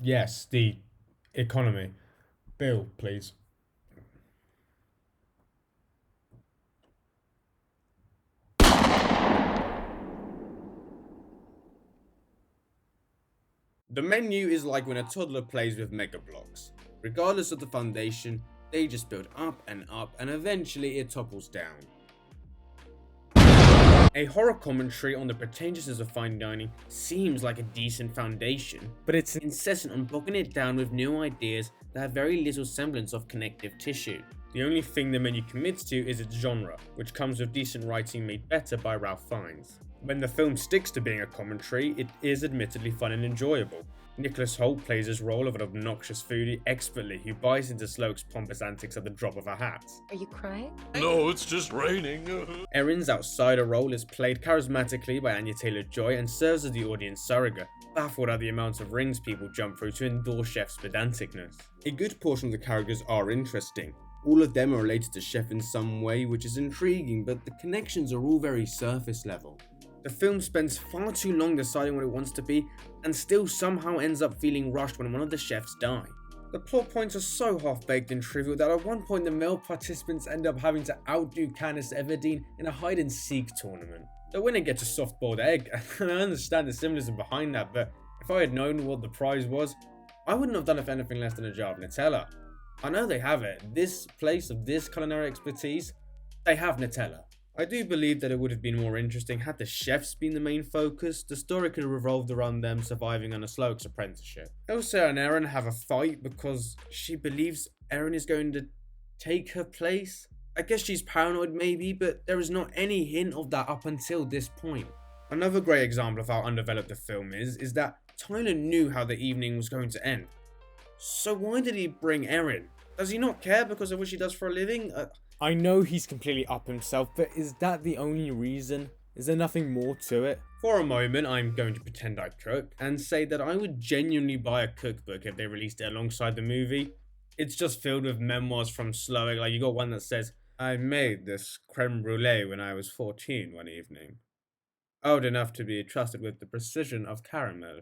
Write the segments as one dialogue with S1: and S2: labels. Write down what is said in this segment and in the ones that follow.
S1: Yes, the economy. Bill, please. The menu is like when a toddler plays with Mega Blocks. Regardless of the foundation, they just build up, and eventually it topples down. A horror commentary on the pretentiousness of fine dining seems like a decent foundation, but it's incessant on bogging it down with new ideas that have very little semblance of connective tissue. The only thing the menu commits to is its genre, which comes with decent writing made better by Ralph Fiennes. When the film sticks to being a commentary, it is admittedly fun and enjoyable. Nicholas Hoult plays his role of an obnoxious foodie expertly who buys into Sloke's pompous antics at the drop of a hat.
S2: Are you crying?
S3: No, it's just raining.
S1: Erin's outsider role is played charismatically by Anya Taylor-Joy and serves as the audience surrogate, baffled at the amount of rings people jump through to endorse Chef's pedanticness. A good portion of the characters are interesting. All of them are related to Chef in some way, which is intriguing, but the connections are all very surface level. The film spends far too long deciding what it wants to be, and still somehow ends up feeling rushed when one of the chefs die. The plot points are so half-baked and trivial that at one point the male participants end up having to outdo Candice Everdeen in a hide-and-seek tournament. The winner gets a soft-boiled egg, and I understand the symbolism behind that, but if I had known what the prize was, I wouldn't have done it for anything less than a jar of Nutella. I know they have it. This place of this culinary expertise, they have Nutella. I do believe that it would have been more interesting had the chefs been the main focus. The story could have revolved around them surviving on a Sloke's apprenticeship. Elsa and Erin have a fight because she believes Erin is going to take her place. I guess she's paranoid maybe, but there is not any hint of that up until this point. Another great example of how undeveloped the film is that Tyler knew how the evening was going to end. So why did he bring Erin? Does he not care because of what she does for a living?
S4: I know he's completely up himself, but is that the only reason? Is there nothing more to it?
S1: For a moment, I'm going to pretend I cook and say that I would genuinely buy a cookbook if they released it alongside the movie. It's just filled with memoirs from Slowick. Like, you got one that says, I made this creme brulee when I was 14 one evening. Old enough to be trusted with the precision of caramel.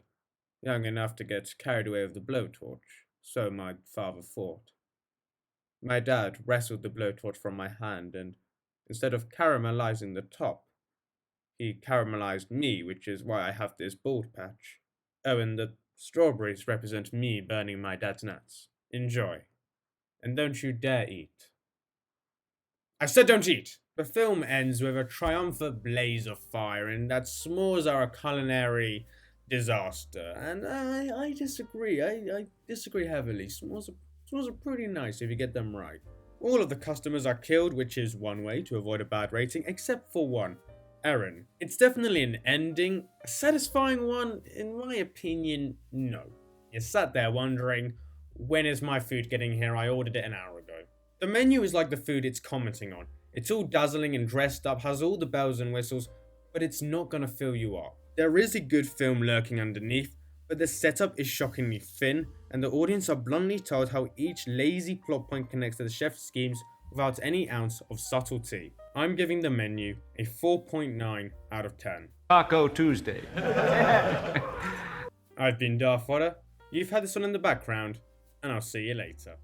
S1: Young enough to get carried away with the blowtorch. So my father thought. My dad wrestled the blowtorch from my hand, and instead of caramelizing the top, he caramelized me, which is why I have this bald patch. Oh, and the strawberries represent me burning my dad's nuts. Enjoy. And don't you dare eat. I said don't eat! The film ends with a triumphant blaze of fire, and that s'mores are a culinary disaster. And I disagree. I disagree heavily. S'mores are pretty nice if you get them right. All of the customers are killed, which is one way to avoid a bad rating, except for one, Erin. It's definitely an ending. A satisfying one? In my opinion, no. You sat there wondering, when is my food getting here? I ordered it an hour ago. The menu is like the food it's commenting on. It's all dazzling and dressed up, has all the bells and whistles, but it's not gonna fill you up. There is a good film lurking underneath, but the setup is shockingly thin, and the audience are bluntly told how each lazy plot point connects to the chef's schemes without any ounce of subtlety. I'm giving the menu a 4.9 out of 10.
S3: Taco Tuesday.
S1: I've been Darth Vader, you've had this one in the background, and I'll see you later.